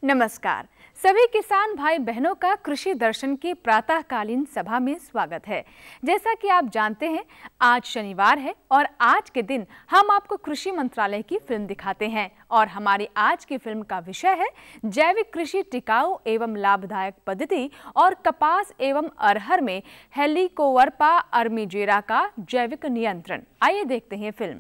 नमस्कार। सभी किसान भाई बहनों का कृषि दर्शन की प्रातःकालीन सभा में स्वागत है। जैसा कि आप जानते हैं, आज शनिवार है और आज के दिन हम आपको कृषि मंत्रालय की फिल्म दिखाते हैं और हमारी आज की फिल्म का विषय है जैविक कृषि टिकाऊ एवं लाभदायक पद्धति और कपास एवं अरहर में हेलिकोवर्पा अर्मीजेरा का जैविक नियंत्रण। आइए देखते हैं फिल्म।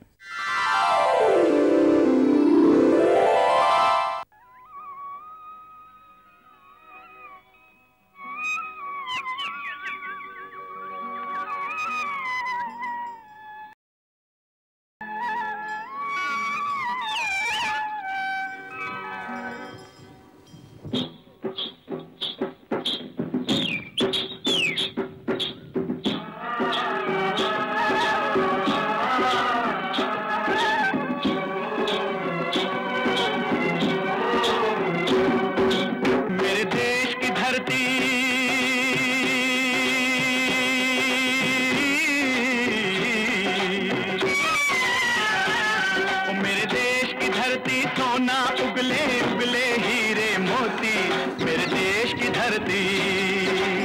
सोना उगले उगले हीरे मोती, मेरे देश की धरती,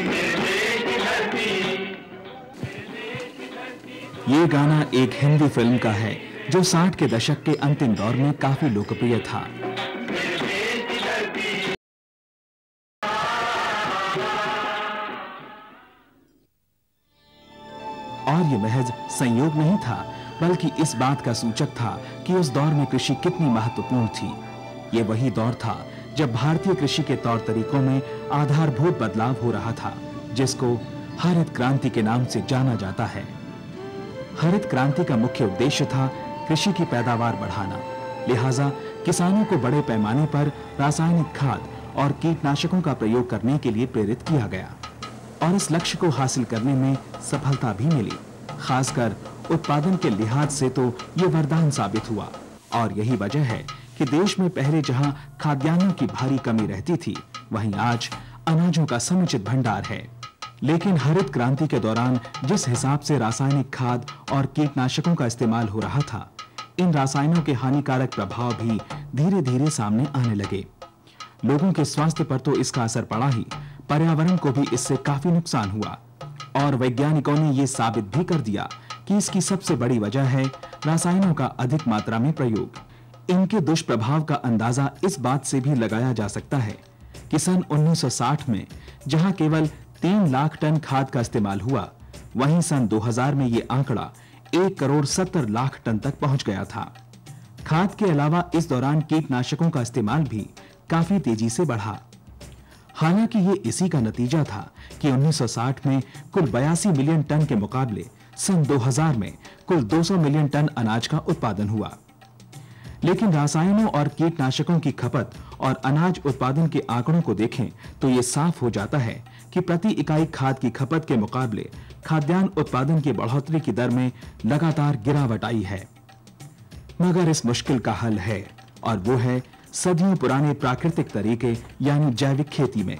मेरे देश की धरती। ये गाना एक हिंदी फिल्म का है जो 60 के दशक के अंतिम दौर में काफी लोकप्रिय था। और ये महज संयोग नहीं था, बल्कि इस बात का सूचक था कि उस दौर में कृषि कितनी महत्वपूर्ण थी। ये वही दौर था जब भारतीय कृषि के तौर तरीकों में आधारभूत बदलाव हो रहा था, जिसको हरित क्रांति के नाम से जाना जाता है। हरित क्रांति का मुख्य उद्देश्य था कृषि की पैदावार बढ़ाना। लिहाजा किसानों को बड़े पैमाने पर रासायनिक खाद और कीटनाशकों का प्रयोग करने के लिए प्रेरित किया गया और इस लक्ष्य को हासिल करने में सफलता भी मिली। खासकर उत्पादन के लिहाज से तो ये वरदान साबित हुआ और यही वजह है कि देश में पहले जहां खाद्यान्नों की भारी कमी रहती थी, वहीं आज अनाजों का समुचित भंडार है। लेकिन हरित क्रांति के दौरान जिस हिसाब से रासायनिक खाद और कीटनाशकों का इस्तेमाल हो रहा था, इन रसायनों के हानिकारक प्रभाव भी धीरे-धीरे सामने आने लगे। लोगों के स्वास्थ्य पर तो इसका असर पड़ा ही, पर्यावरण को भी इससे काफी नुकसान हुआ और वैज्ञानिकों ने ये साबित भी कर दिया कि इसकी सबसे बड़ी वजह है रसायनों का अधिक मात्रा में प्रयोग। इनके दुष्प्रभाव का अंदाजा इस बात से भी लगाया जा सकता है कि सन 1960 में जहां केवल 3 लाख टन खाद का इस्तेमाल हुआ, वहीं सन 2000 में ये आंकड़ा 1 करोड़ 70 लाख टन तक पहुंच गया था। खाद के अलावा इस दौरान कीटनाशकों का इस्तेमाल भी काफी तेजी से बढ़ा। हालांकि ये इसी का नतीजा था कि 1960 में कुल 82 मिलियन टन के मुकाबले सन 2000 में कुल 200 मिलियन टन अनाज का उत्पादन हुआ। लेकिन रसायनों और कीटनाशकों की खपत और अनाज उत्पादन के आंकड़ों को देखें तो ये साफ हो जाता है कि प्रति इकाई खाद की खपत के मुकाबले खाद्यान्न उत्पादन की बढ़ोतरी की दर में लगातार गिरावट आई है। मगर इस मुश्किल का हल है और वो है सदियों पुराने प्राकृतिक तरीके यानी जैविक खेती में।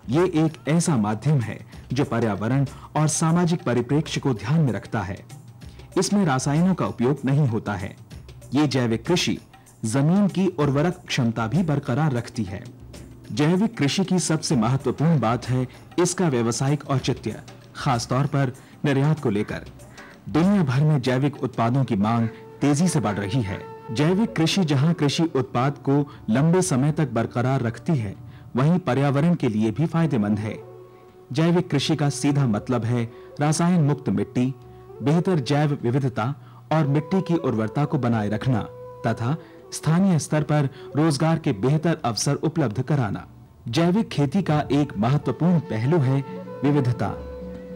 ये एक ऐसा माध्यम है जो पर्यावरण और सामाजिक परिप्रेक्ष्य को ध्यान में रखता है। इसमें रासायनों का उपयोग नहीं होता है। ये जैविक कृषि जमीन की उर्वरक क्षमता भी बरकरार रखती है। जैविक कृषि की सबसे महत्वपूर्ण बात है इसका व्यावसायिक औचित्य, खासतौर पर निर्यात को लेकर। दुनिया भर में जैविक उत्पादों की मांग तेजी से बढ़ रही है। जैविक कृषि जहां कृषि उत्पाद को लंबे समय तक बरकरार रखती है, वहीं पर्यावरण के लिए भी फायदेमंद है। जैविक कृषि का सीधा मतलब है रसायन मुक्त मिट्टी, बेहतर जैव विविधता और मिट्टी की उर्वरता को बनाए रखना तथा स्थानीय स्तर पर रोजगार के बेहतर अवसर उपलब्ध कराना। जैविक खेती का एक महत्वपूर्ण पहलू है विविधता।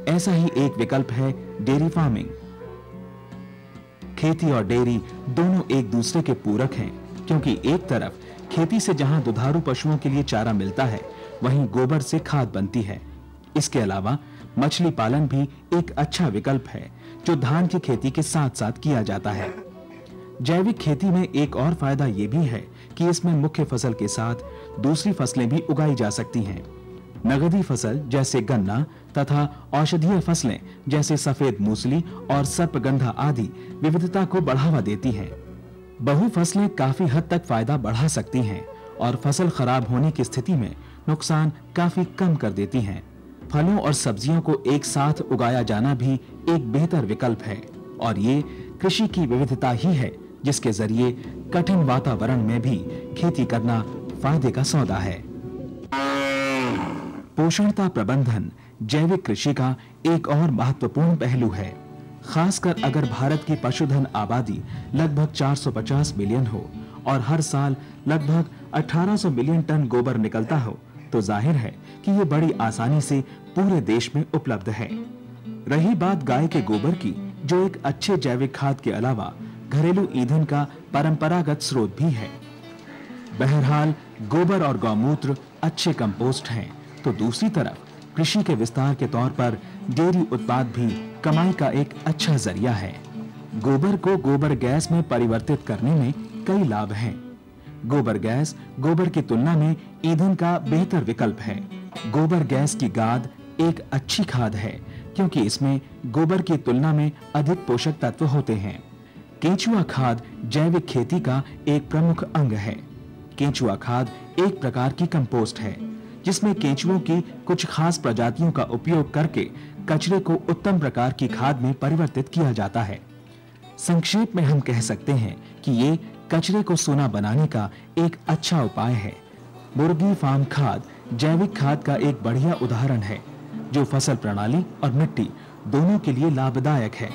ऐसा ही एक विकल्प है डेयरी फार्मिंग। खेती और डेयरी दोनों एक दूसरे के पूरक हैं, क्योंकि एक तरफ खेती से जहां दुधारू पशुओं के लिए चारा मिलता है, वहीं गोबर से खाद बनती है। इसके अलावा मछली पालन भी एक अच्छा विकल्प है जो धान की खेती के साथ साथ किया जाता है। जैविक खेती में एक और फायदा ये भी है कि इसमें मुख्य फसल के साथ दूसरी फसलें भी उगाई जा सकती हैं। नगदी फसल जैसे गन्ना तथा औषधीय फसलें जैसे सफेद मूसली और सर्पगंधा आदि विविधता को बढ़ावा देती हैं। बहु फसलें काफी हद तक फायदा बढ़ा सकती हैं और फसल खराब होने की स्थिति में नुकसान काफी कम कर देती हैं। फलों और सब्जियों को एक साथ उगाया जाना भी एक बेहतर विकल्प है और ये कृषि की विविधता ही है जिसके जरिए कठिन वातावरण में भी खेती करना फायदे का सौदा है। पोषणता प्रबंधन जैविक कृषि का एक और महत्वपूर्ण पहलू है। खासकर अगर भारत की पशुधन आबादी लगभग 450 मिलियन हो और हर साल लगभग 1800 मिलियन टन गोबर निकलता हो तो जाहिर है कि ये बड़ी आसानी से पूरे देश में उपलब्ध है। रही बात गाय के गोबर की, जो एक अच्छे जैविक खाद के अलावा घरेलू ईंधन का परंपरागत स्रोत भी है। बहरहाल गोबर और गौमूत्र अच्छे कंपोस्ट हैं, तो दूसरी तरफ कृषि के विस्तार के तौर पर डेयरी उत्पाद भी कमाई का एक अच्छा जरिया है। गोबर को गोबर गैस में परिवर्तित करने में कई लाभ हैं। गोबर गैस गोबर की तुलना में ईंधन का बेहतर विकल्प है। गोबर गैस की गाद एक अच्छी खाद है क्योंकि इसमें गोबर की तुलना में अधिक पोषक तत्व होते हैं। केंचुआ खाद जैविक खेती का एक प्रमुख अंग है। केंचुआ खाद एक प्रकार की कंपोस्ट है जिसमें केंचुओं की कुछ खास प्रजातियों का उपयोग करके कचरे को उत्तम प्रकार की खाद में परिवर्तित किया जाता है। संक्षेप में हम कह सकते हैं कि ये कचरे को सोना बनाने का एक अच्छा उपाय है। मुर्गी फार्म खाद जैविक खाद का एक बढ़िया उदाहरण है जो फसल प्रणाली और मिट्टी दोनों के लिए लाभदायक है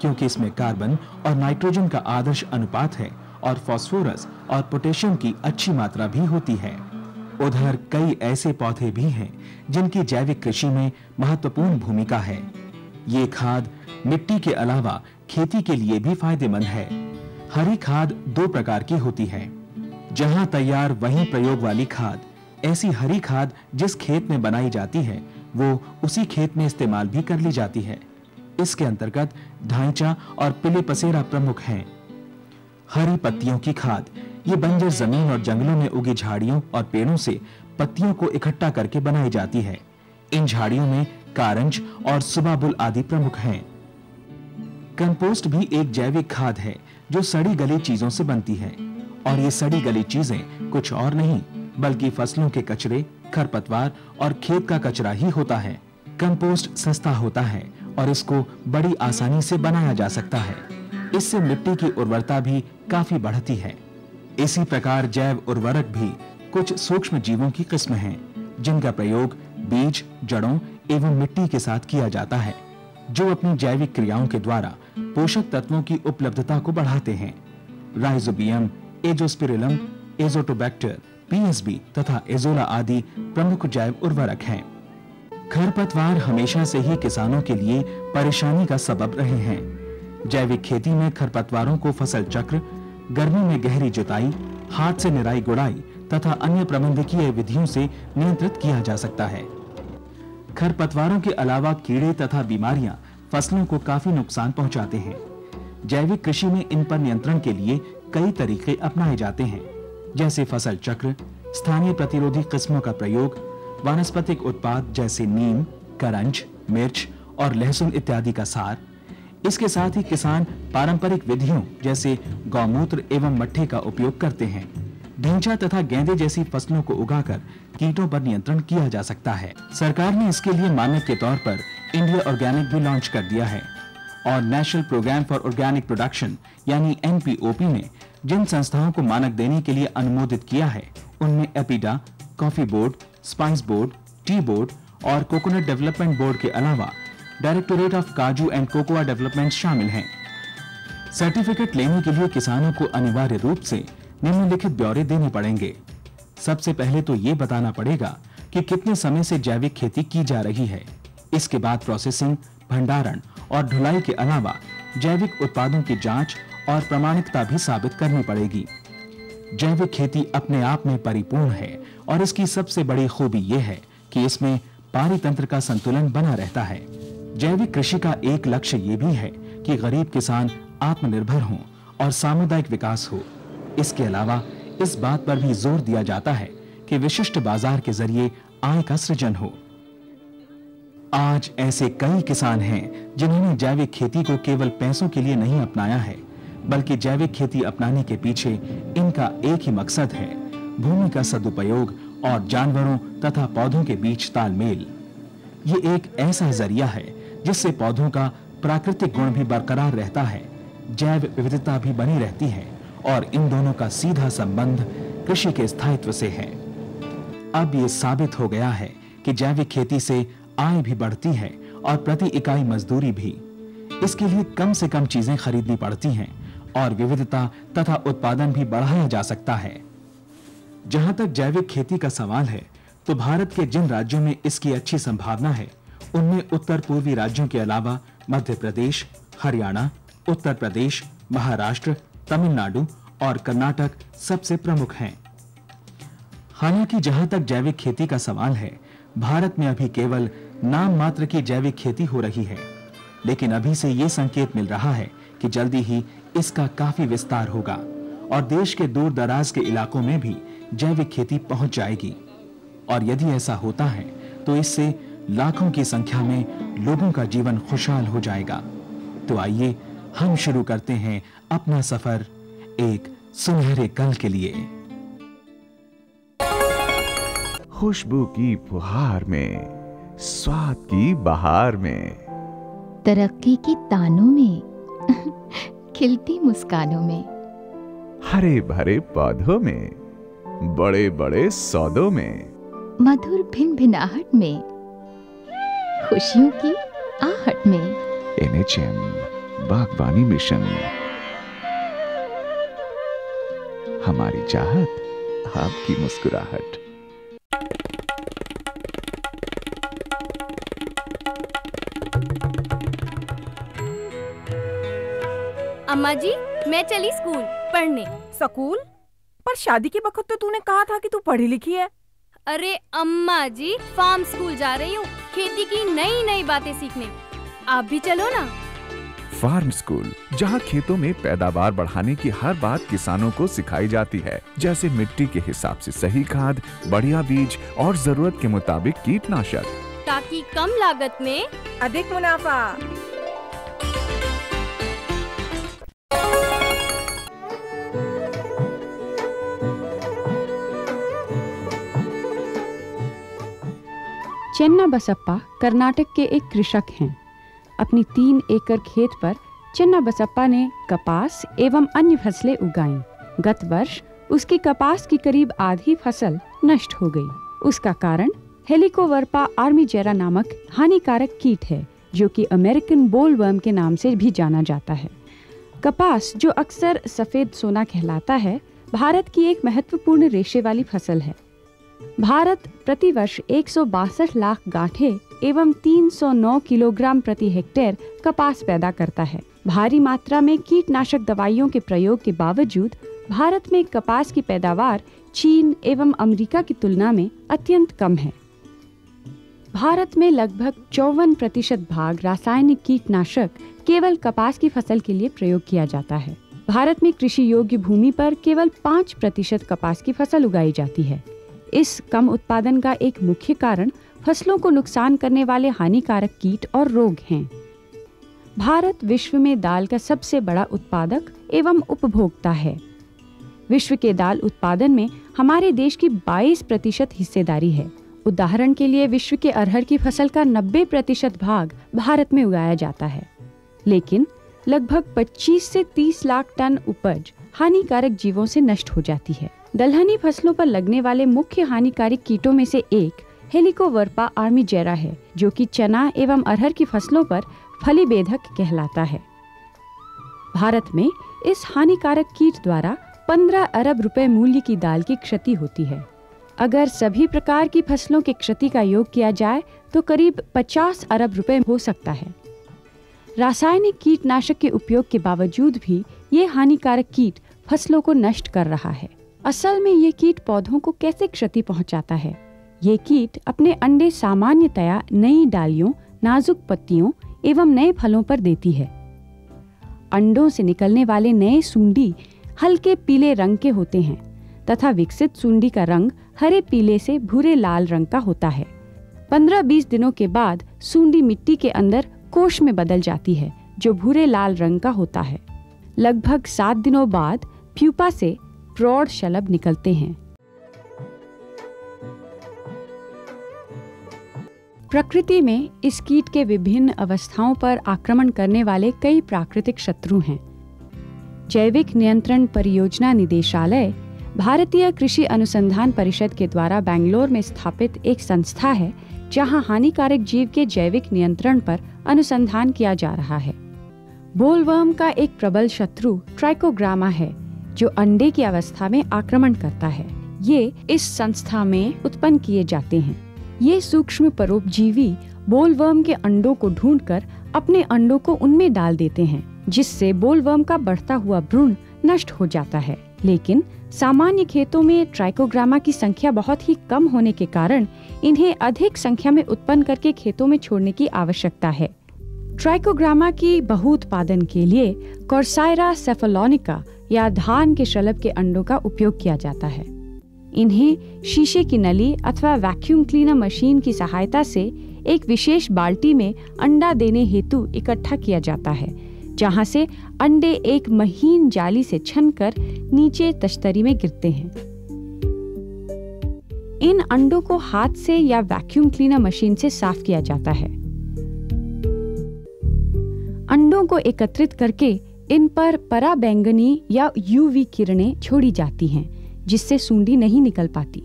क्योंकि इसमें कार्बन और नाइट्रोजन का आदर्श अनुपात है और फास्फोरस और पोटेशियम की अच्छी मात्रा भी होती है। उधर कई ऐसे पौधे भी हैं जिनकी जैविक कृषि में महत्वपूर्ण भूमिका है। ये खाद मिट्टी के अलावा खेती के लिए भी फायदेमंद है। हरी खाद दो प्रकार की होती है, जहां तैयार वहीं प्रयोग वाली खाद। ऐसी हरी खाद जिस खेत में बनाई जाती है वो उसी खेत में इस्तेमाल भी कर ली जाती है। इसके अंतर्गत ढांचा और पिले पसेरा प्रमुख हैं। हरी पत्तियों की खाद ये बंजर जमीन और जंगलों में उगी झाड़ियों और पेड़ों से पत्तियों को इकट्ठा करके बनाई जाती है। इन झाड़ियों में कारंज और सुबाबुल आदि प्रमुख हैं। कंपोस्ट भी एक जैविक खाद है जो सड़ी गली चीजों से बनती है और ये सड़ी गली चीजें कुछ और नहीं बल्कि फसलों के कचरे, खरपतवार और खेत का कचरा ही होता है। कंपोस्ट सस्ता होता है और इसको बड़ी आसानी से बनाया जा सकता है। इससे मिट्टी की उर्वरता भी काफी बढ़ती है। इसी प्रकार जैव उर्वरक भी कुछ सूक्ष्म जीवों की किस्म हैं जिनका प्रयोग बीज, जड़ों एवं मिट्टी के साथ किया जाता है जो अपनी जैविक क्रियाओं के द्वारा पोषक तत्वों की उपलब्धता को बढ़ाते हैं। राइजोबियम, एजोस्पिरिलम, एजोटोबैक्टर, पीएसबी तथा एजोला आदि प्रमुख जैव उर्वरक हैं। खरपतवार हमेशा से ही किसानों के लिए परेशानी का सबब रहे हैं। जैविक खेती में खरपतवारों को फसल चक्र, गर्मी में गहरी जुताई, हाथ से निराई गुड़ाई तथा अन्य प्रबंधकीय विधियों से नियंत्रित किया जा सकता है। खरपतवारों के अलावा कीड़े तथा बीमारियां फसलों को काफी नुकसान पहुंचाते हैं। जैविक कृषि में इन पर नियंत्रण के लिए कई तरीके अपनाए जाते हैं, जैसे फसल चक्र, स्थानीय प्रतिरोधी किस्मों का प्रयोग, वानस्पतिक उत्पाद जैसे नीम, करंज, मिर्च और लहसुन इत्यादि का सार। इसके साथ ही किसान पारंपरिक विधियों जैसे गौमूत्र एवं मट्ठे का उपयोग करते हैं। ढेंचा तथा गेंदे जैसी फसलों को उगाकर कीटों पर नियंत्रण किया जा सकता है। सरकार ने इसके लिए मानक के तौर पर इंडिया ऑर्गेनिक भी लॉन्च कर दिया है और national programme for organic production यानी NPOP ने जिन संस्थाओं को मानक देने के लिए अनुमोदित किया है उनमें APEDA, coffee board, spice board, tea board और कोकोनट डेवलपमेंट बोर्ड के अलावा डायरेक्टोरेट ऑफ काजू एंड कोकोआ डेवलपमेंट शामिल हैं। सर्टिफिकेट लेने के लिए किसानों को अनिवार्य रूप से निम्नलिखित ब्यौरे देने पड़ेंगे। सबसे पहले तो ये बताना पड़ेगा कि कितने समय से जैविक खेती की जा रही है। इसके बाद प्रोसेसिंग, भंडारण और ढुलाई के अलावा जैविक उत्पादों की जांच और प्रमाणिकता भी साबित करनी पड़ेगी। जैविक खेती अपने आप में परिपूर्ण है और इसकी सबसे बड़ी खूबी यह है कि इसमें पारितंत्र का संतुलन बना रहता है। जैविक कृषि का एक लक्ष्य ये भी है कि गरीब किसान आत्मनिर्भर हों और सामुदायिक विकास हो। इसके अलावा इस बात पर भी जोर दिया जाता है कि विशिष्ट बाजार के जरिए आय का सृजन हो। आज ऐसे कई किसान हैं जिन्होंने जैविक खेती को केवल पैसों के लिए नहीं अपनाया है, बल्कि जैविक खेती अपनाने के पीछे इनका एक ही मकसद है, भूमि का सदुपयोग और जानवरों तथा पौधों के बीच तालमेल। ये एक ऐसा जरिया है जिससे पौधों का प्राकृतिक गुण भी बरकरार रहता है, जैव विविधता भी बनी रहती है और इन दोनों का सीधा संबंध कृषि के स्थायित्व से है। अब ये साबित हो गया है कि जैविक खेती से आय भी बढ़ती है और प्रति इकाई मजदूरी भी। इसके लिए कम से कम चीजें खरीदनी पड़ती हैं और विविधता तथा उत्पादन भी बढ़ाया जा सकता है। जहां तक जैविक खेती का सवाल है, तो भारत के जिन राज्यों में इसकी अच्छी संभावना है, उनमें उत्तर पूर्वी राज्यों के अलावा मध्य प्रदेश, हरियाणा, उत्तर प्रदेश, महाराष्ट्र, तमिलनाडु और कर्नाटक सबसे प्रमुख हैं। हालांकि जहां तक जैविक खेती का सवाल है, भारत में अभी केवल नाम मात्र की जैविक खेती हो रही है, लेकिन अभी से ये संकेत मिल रहा है कि जल्दी ही इसका काफी विस्तार होगा और देश के दूर दराज के इलाकों में भी जैविक खेती पहुंच जाएगी। और यदि ऐसा होता है तो इससे लाखों की संख्या में लोगों का जीवन खुशहाल हो जाएगा। तो आइए हम शुरू करते हैं अपना सफर एक सुनहरे कल के लिए। खुशबू की फुहार में, स्वाद की बहार में, तरक्की की तानों में, खिलती मुस्कानों में, हरे भरे पौधों में, बड़े बड़े सौदों में, मधुर भिनभिनाहट में, खुशियों की आहट में। NHM बागवानी मिशन, हमारी चाहत, आपकी मुस्कुराहट। अम्मा जी, मैं चली स्कूल पढ़ने। स्कूल? पर शादी के वक्त तो तूने कहा था कि तू पढ़ी लिखी है। अरे अम्मा जी, फार्म स्कूल जा रही हूँ, खेती की नई नई बातें सीखने। आप भी चलो ना। फार्म स्कूल, जहाँ खेतों में पैदावार बढ़ाने की हर बात किसानों को सिखाई जाती है, जैसे मिट्टी के हिसाब से सही खाद, बढ़िया बीज और जरूरत के मुताबिक कीटनाशक, ताकि कम लागत में अधिक मुनाफा। चेन्ना बसप्पा कर्नाटक के एक कृषक हैं। अपनी 3 एकड़ खेत पर चेन्ना बसप्पा ने कपास एवं अन्य फसलें उगाईं। गत वर्ष उसकी कपास की करीब आधी फसल नष्ट हो गई। उसका कारण हेलिकोवर्पा आर्मीजेरा नामक हानिकारक कीट है, जो कि अमेरिकन बोलवर्म के नाम से भी जाना जाता है। कपास, जो अक्सर सफेद सोना कहलाता है, भारत की एक महत्वपूर्ण रेशे वाली फसल है। भारत प्रतिवर्ष 162 लाख गांठें एवं 309 किलोग्राम प्रति हेक्टेयर कपास पैदा करता है। भारी मात्रा में कीटनाशक दवाइयों के प्रयोग के बावजूद भारत में कपास की पैदावार चीन एवं अमेरिका की तुलना में अत्यंत कम है। भारत में लगभग 54% भाग रासायनिक कीटनाशक केवल कपास की फसल के लिए प्रयोग किया जाता है। भारत में कृषि योग्य भूमि पर केवल 5% कपास की फसल उगाई जाती है। इस कम उत्पादन का एक मुख्य कारण फसलों को नुकसान करने वाले हानिकारक कीट और रोग हैं। भारत विश्व में दाल का सबसे बड़ा उत्पादक एवं उपभोक्ता है। विश्व के दाल उत्पादन में हमारे देश की 22% हिस्सेदारी है। उदाहरण के लिए विश्व के अरहर की फसल का 90% भाग भारत में उगाया जाता है, लेकिन लगभग 25 से 30 लाख टन उपज हानिकारक जीवों से नष्ट हो जाती है। दलहनी फसलों पर लगने वाले मुख्य हानिकारक कीटों में से एक हेलिकोवर्पा आर्मीजेरा है, जो कि चना एवं अरहर की फसलों पर फली बेधक कहलाता है। भारत में इस हानिकारक कीट द्वारा 15 अरब रुपए मूल्य की दाल की क्षति होती है। अगर सभी प्रकार की फसलों के क्षति का योग किया जाए तो करीब 50 अरब रुपए हो सकता है। रासायनिक कीटनाशक के उपयोग के बावजूद भी ये हानिकारक कीट फसलों को नष्ट कर रहा है। असल में ये कीट पौधों को कैसे क्षति पहुंचाता है? ये कीट अपने अंडे सामान्यतया नई डालियों, नाजुक पत्तियों एवं नए फलों पर देती है। अंडों से निकलने वाले नए सूंडी हल्के पीले रंग के होते हैं तथा विकसित सूंडी का रंग हरे पीले से भूरे लाल रंग का होता है। 15-20 दिनों के बाद सूंडी मिट्टी के अंदर कोश में बदल जाती है, जो भूरे लाल रंग का होता है। लगभग 7 दिनों बाद प्यूपा से प्रौढ़ शलभ निकलते हैं। प्रकृति में इस कीट के विभिन्न अवस्थाओं पर आक्रमण करने वाले कई प्राकृतिक शत्रु हैं। जैविक नियंत्रण परियोजना निदेशालय भारतीय कृषि अनुसंधान परिषद के द्वारा बेंगलोर में स्थापित एक संस्था है, जहां हानिकारक जीव के जैविक नियंत्रण पर अनुसंधान किया जा रहा है। बोलवर्म का एक प्रबल शत्रु ट्राइकोग्रामा है, जो अंडे की अवस्था में आक्रमण करता है। ये इस संस्था में उत्पन्न किए जाते हैं। ये सूक्ष्म परोपजीवी बोलवर्म के अंडों को ढूंढकर अपने अंडों को उनमें डाल देते हैं, जिससे बोलवर्म का बढ़ता हुआ भ्रूण नष्ट हो जाता है। लेकिन सामान्य खेतों में ट्राइकोग्रामा की संख्या बहुत ही कम होने के कारण इन्हें अधिक संख्या में उत्पन्न करके खेतों में छोड़ने की आवश्यकता है। ट्राइकोग्रामा की बहुउत्पादन के लिए कोर्साइरा सेफलोनिका या धान के शलभ के अंडों का उपयोग किया जाता है। इन्हें शीशे की नली अथवा वैक्यूम क्लीनर मशीन की सहायता से एक विशेष बाल्टी में अंडा देने हेतु इकट्ठा किया जाता है, जहां से अंडे एक महीन जाली से छनकर नीचे तश्तरी में गिरते हैं। इन अंडों को हाथ से या वैक्यूम क्लीनर मशीन से साफ किया जाता है। अंडों को एकत्रित करके इन पर पराबैंगनी या यूवी किरणें छोड़ी जाती हैं, जिससे सूंडी नहीं निकल पाती।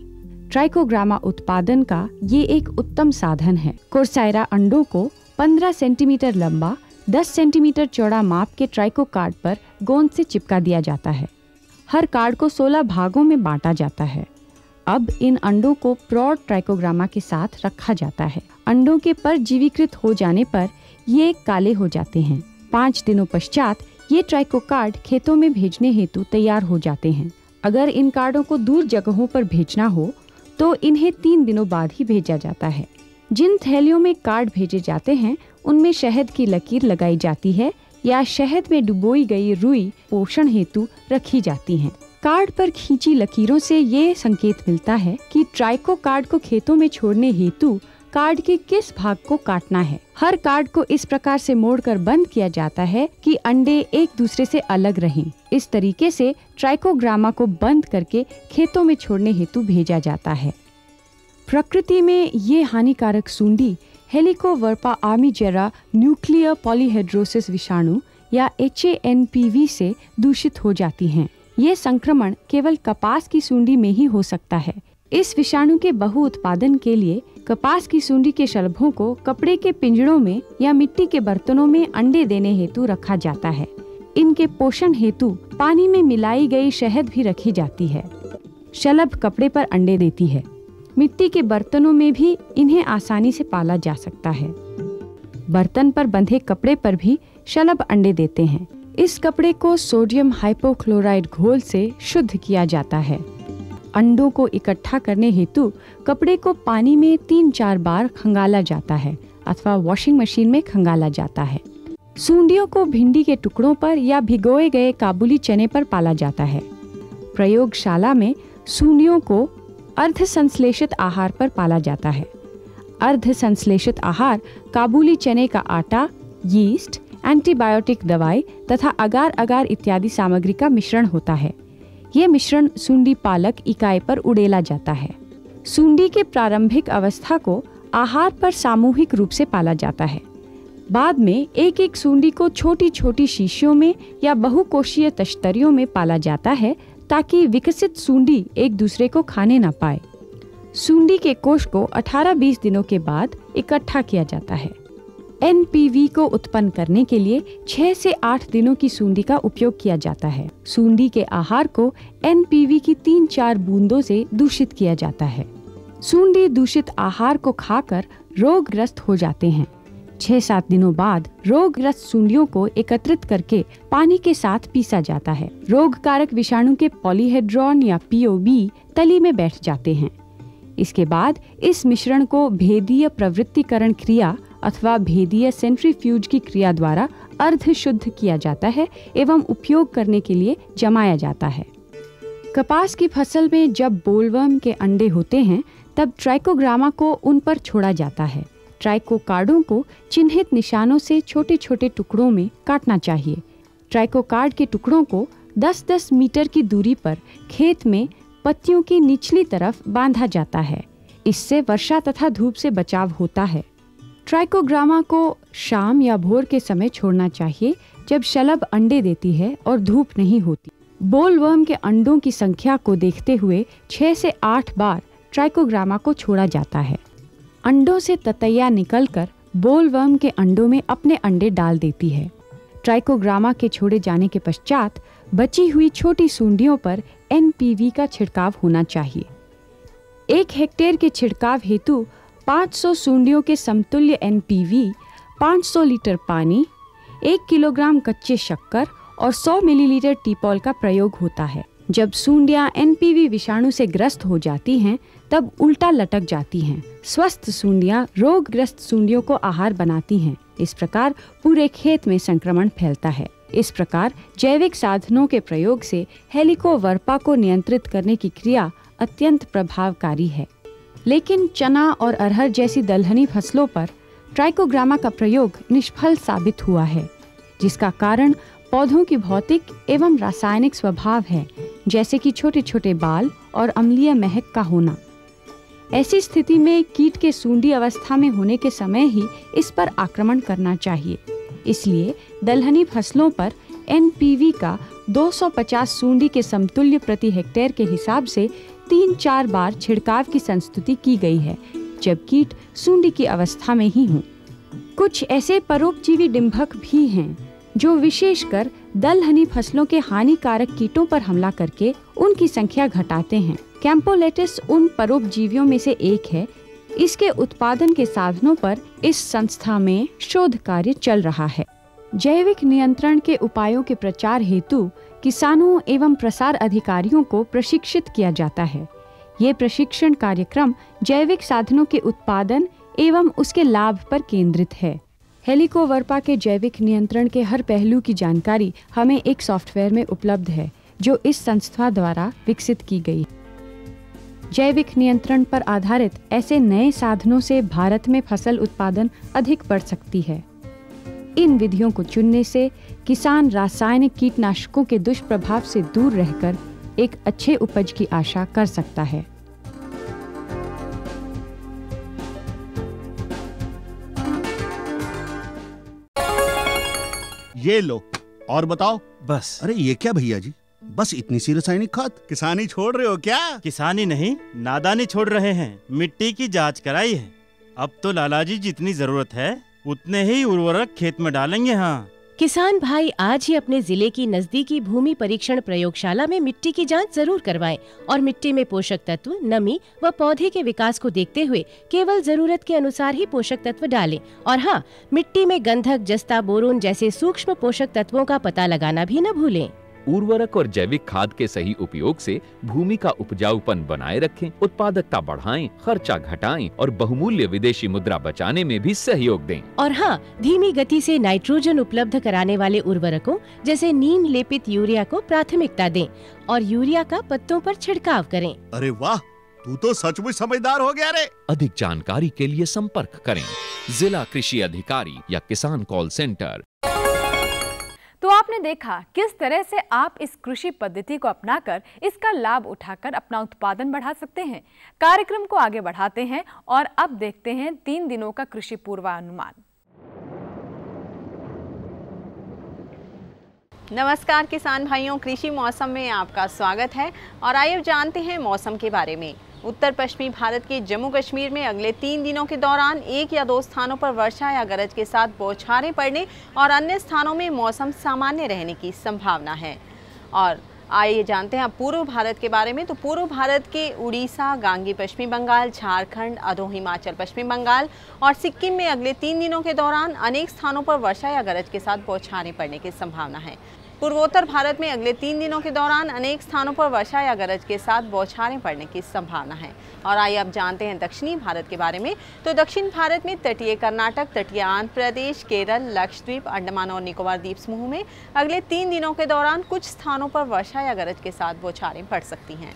ट्राइकोग्रामा उत्पादन का ये एक उत्तम साधन है। कोर्साइरा अंडों को 15 सेंटीमीटर लंबा 10 सेंटीमीटर चौड़ा माप के ट्राइको कार्ड पर गोंद से चिपका दिया जाता है। हर कार्ड को 16 भागों में बांटा जाता है। अब इन अंडों को प्रौढ़ ट्राइकोग्रामा के साथ रखा जाता है। अंडों के परजीवीकृत हो जाने पर ये काले हो जाते हैं। 5 दिनों पश्चात ये ट्राइको कार्ड खेतों में भेजने हेतु तैयार हो जाते हैं। अगर इन कार्डों को दूर जगहों पर भेजना हो तो इन्हें 3 दिनों बाद ही भेजा जाता है। जिन थैलियों में कार्ड भेजे जाते हैं उनमें शहद की लकीर लगाई जाती है या शहद में डुबोई गई रुई पोषण हेतु रखी जाती हैं। कार्ड पर खींची लकीरों से ये संकेत मिलता है कि ट्राइको कार्ड को खेतों में छोड़ने हेतु कार्ड के किस भाग को काटना है। हर कार्ड को इस प्रकार से मोड़कर बंद किया जाता है कि अंडे एक दूसरे से अलग रहें। इस तरीके से ट्राइकोग्रामा को बंद करके खेतों में छोड़ने हेतु भेजा जाता है। प्रकृति में ये हानिकारक सूंडी हेलिकोवर्पा आर्मीजेरा न्यूक्लियर पॉलीहेड्रोसिस विषाणु या HANPV से दूषित हो जाती हैं। ये संक्रमण केवल कपास की सूंडी में ही हो सकता है। इस विषाणु के बहुउत्पादन के लिए कपास की सूंडी के शलभों को कपड़े के पिंजड़ों में या मिट्टी के बर्तनों में अंडे देने हेतु रखा जाता है। इनके पोषण हेतु पानी में मिलाई गई शहद भी रखी जाती है। शलभ कपड़े पर अंडे देती है। मिट्टी के बर्तनों में भी इन्हें आसानी से पाला जा सकता है। बर्तन पर बंधे कपड़े पर भी शलभ अंडे देते हैं। इस कपड़े को सोडियम हाइपोक्लोराइड घोल से शुद्ध किया जाता है। अंडों को इकट्ठा करने हेतु कपड़े को पानी में 3-4 बार खंगाला जाता है अथवा वॉशिंग मशीन में खंगाला जाता है। सूंडियों को भिंडी के टुकड़ों पर या भिगोए गए काबुली चने पर पाला जाता है। प्रयोगशाला में सूंडियों को अर्ध संश्लेषित आहार पर पाला जाता है। अर्ध संश्लेषित आहार काबुली चने का आटा, यीस्ट, एंटीबायोटिक दवाई तथा अगार अगार इत्यादि सामग्री का मिश्रण होता है। ये मिश्रण सूंडी पालक इकाई पर उड़ेला जाता है। सूंडी के प्रारंभिक अवस्था को आहार पर सामूहिक रूप से पाला जाता है। बाद में एक एक सूंडी को छोटी छोटी शीशियों में या बहुकोशीय तश्तरियों में पाला जाता है, ताकि विकसित सूंडी एक दूसरे को खाने न पाए। सूंडी के कोश को 18-20 दिनों के बाद इकट्ठा किया जाता है। NPV को उत्पन्न करने के लिए 6 से 8 दिनों की सूंडी का उपयोग किया जाता है। सूंडी के आहार को NPV की 3-4 बूंदों से दूषित किया जाता है। सूंडी दूषित आहार को खाकर रोगग्रस्त हो जाते हैं। 6-7 दिनों बाद रोगग्रस्त सूंडियों को एकत्रित करके पानी के साथ पीसा जाता है। रोगकारक विषाणु के पॉलीहेड्रॉन या POB तली में बैठ जाते हैं। इसके बाद इस मिश्रण को भेदीय प्रवृत्तिकरण क्रिया अथवा भेदीय सेंट्रीफ्यूज की क्रिया द्वारा अर्ध शुद्ध किया जाता है एवं उपयोग करने के लिए जमाया जाता है। कपास की फसल में जब बोलवर्म के अंडे होते हैं तब ट्राइकोग्रामा को उन पर छोड़ा जाता है। ट्राइको कार्डों को चिन्हित निशानों से छोटे छोटे टुकड़ों में काटना चाहिए। ट्राइको कार्ड के टुकड़ों को 10-10 मीटर की दूरी पर खेत में पत्तियों की निचली तरफ बांधा जाता है। इससे वर्षा तथा धूप से बचाव होता है। ट्राइकोग्रामा को शाम या भोर के समय छोड़ना चाहिए, जब शलभ अंडे देती है और धूप नहीं होती। बोलवर्म के अंडों की संख्या को देखते हुए 6 से 8 बार ट्राइकोग्रामा को छोड़ा जाता है। अंडों से ततैया निकलकर बोलवर्म के अंडों में अपने अंडे डाल देती है। ट्राइकोग्रामा के छोड़े जाने के पश्चात बची हुई छोटी सूंडियों पर NPV का छिड़काव होना चाहिए। 1 हेक्टेयर के छिड़काव हेतु 500 सूंडियों के समतुल्य NPV, 500 लीटर पानी, 1 किलोग्राम कच्चे शक्कर और 100 मिलीलीटर टीपॉल का प्रयोग होता है। जब सूंडियां NPV विषाणु से ग्रस्त हो जाती हैं, तब उल्टा लटक जाती हैं। स्वस्थ सूंडियां रोगग्रस्त सूंडियों को आहार बनाती हैं। इस प्रकार पूरे खेत में संक्रमण फैलता है। इस प्रकार जैविक साधनों के प्रयोग से हेलिकोवर्पा को नियंत्रित करने की क्रिया अत्यंत प्रभावकारी है। लेकिन चना और अरहर जैसी दलहनी फसलों पर ट्राइकोग्रामा का प्रयोग निष्फल साबित हुआ है, जिसका कारण पौधों की भौतिक एवं रासायनिक स्वभाव है, जैसे कि छोटे छोटे बाल और अम्लीय महक का होना। ऐसी स्थिति में कीट के सूंडी अवस्था में होने के समय ही इस पर आक्रमण करना चाहिए। इसलिए दलहनी फसलों पर NPV का 250 सूंडी के समतुल्य प्रति हेक्टेयर के हिसाब से 3-4 बार छिड़काव की संस्तुति की गई है, जब कीट सूंडी की अवस्था में ही हों। कुछ ऐसे परोपजीवी डिंभक भी हैं जो विशेषकर दलहनी फसलों के हानिकारक कीटों पर हमला करके उनकी संख्या घटाते हैं। कैंपोलेटिस उन परोपजीवियों में से एक है। इसके उत्पादन के साधनों पर इस संस्था में शोध कार्य चल रहा है। जैविक नियंत्रण के उपायों के प्रचार हेतु किसानों एवं प्रसार अधिकारियों को प्रशिक्षित किया जाता है। ये प्रशिक्षण कार्यक्रम जैविक साधनों के उत्पादन एवं उसके लाभ पर केंद्रित है। हेलिकोवर्पा के जैविक नियंत्रण के हर पहलू की जानकारी हमें एक सॉफ्टवेयर में उपलब्ध है, जो इस संस्था द्वारा विकसित की गई। जैविक नियंत्रण पर आधारित ऐसे नए साधनों से भारत में फसल उत्पादन अधिक बढ़ सकती है। इन विधियों को चुनने से किसान रासायनिक कीटनाशकों के दुष्प्रभाव से दूर रहकर एक अच्छे उपज की आशा कर सकता है। ये लो और बताओ। बस। अरे ये क्या भैया जी, बस इतनी सी रासायनिक खाद? किसानी छोड़ रहे हो क्या? किसानी नहीं, नादानी छोड़ रहे हैं। मिट्टी की जांच कराई है। अब तो लालाजी जितनी जरूरत है उतने ही उर्वरक खेत में डालेंगे। हाँ, किसान भाई आज ही अपने जिले की नजदीकी भूमि परीक्षण प्रयोगशाला में मिट्टी की जांच जरूर करवाएं और मिट्टी में पोषक तत्व, नमी व पौधे के विकास को देखते हुए केवल जरूरत के अनुसार ही पोषक तत्व डालें। और हाँ, मिट्टी में गंधक, जस्ता, बोरोन जैसे सूक्ष्म पोषक तत्वों का पता लगाना भी न भूलें। उर्वरक और जैविक खाद के सही उपयोग से भूमि का उपजाऊपन बनाए रखें, उत्पादकता बढ़ाएं, खर्चा घटाएं और बहुमूल्य विदेशी मुद्रा बचाने में भी सहयोग दें। और हाँ, धीमी गति से नाइट्रोजन उपलब्ध कराने वाले उर्वरकों जैसे नीम लेपित यूरिया को प्राथमिकता दें और यूरिया का पत्तों पर छिड़काव करें। अरे वाह, तू तो सचमुच समझदार हो गया रे। अधिक जानकारी के लिए संपर्क करें जिला कृषि अधिकारी या किसान कॉल सेंटर। तो आपने देखा किस तरह से आप इस कृषि पद्धति को अपनाकर इसका लाभ उठाकर अपना उत्पादन बढ़ा सकते हैं। कार्यक्रम को आगे बढ़ाते हैं और अब देखते हैं 3 दिनों का कृषि पूर्वानुमान। नमस्कार किसान भाइयों, कृषि मौसम में आपका स्वागत है और आइए जानते हैं मौसम के बारे में। उत्तर पश्चिमी भारत के जम्मू कश्मीर में अगले 3 दिनों के दौरान 1 या 2 स्थानों पर वर्षा या गरज के साथ बौछारें पड़ने और अन्य स्थानों में मौसम सामान्य रहने की संभावना है। और आइए जानते हैं पूर्व भारत के बारे में। तो पूर्व भारत के उड़ीसा, गांगी पश्चिमी बंगाल, झारखंड, अधो हिमाचल पश्चिमी बंगाल और सिक्किम में अगले 3 दिनों के दौरान अनेक स्थानों पर वर्षा या गरज के साथ बौछारें पड़ने की संभावना है। पूर्वोत्तर भारत में अगले 3 दिनों के दौरान अनेक स्थानों पर वर्षा या गरज के साथ बौछारें पड़ने की संभावना है। और आइए अब जानते हैं दक्षिणी भारत के बारे में। तो दक्षिण भारत में तटीय कर्नाटक, तटीय आंध्र प्रदेश, केरल, लक्षद्वीप, अंडमान और निकोबार द्वीप समूह में अगले 3 दिनों के दौरान कुछ स्थानों पर वर्षा या गरज के साथ बौछारें पड़ सकती हैं।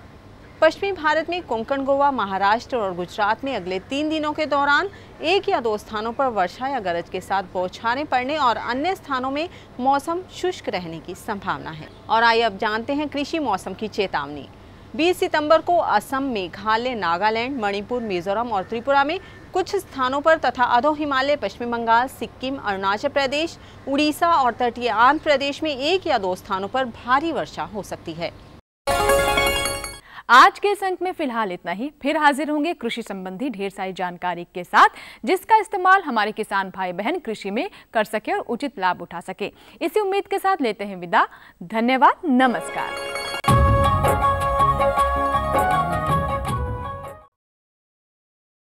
पश्चिमी भारत में कोंकण, गोवा, महाराष्ट्र और गुजरात में अगले 3 दिनों के दौरान 1 या 2 स्थानों पर वर्षा या गरज के साथ बौछारें पड़ने और अन्य स्थानों में मौसम शुष्क रहने की संभावना है। और आइए अब जानते हैं कृषि मौसम की चेतावनी। 20 सितंबर को असम, मेघालय, नागालैंड, मणिपुर, मिजोरम और त्रिपुरा में कुछ स्थानों पर तथा अधो हिमालय, पश्चिम बंगाल, सिक्किम, अरुणाचल प्रदेश, उड़ीसा और तटीय आंध्र प्रदेश में 1 या 2 स्थानों पर भारी वर्षा हो सकती है। आज के इस अंक में फिलहाल इतना ही। फिर हाजिर होंगे कृषि संबंधी ढेर सारी जानकारी के साथ, जिसका इस्तेमाल हमारे किसान भाई बहन कृषि में कर सके और उचित लाभ उठा सके। इसी उम्मीद के साथ लेते हैं विदा। धन्यवाद, नमस्कार।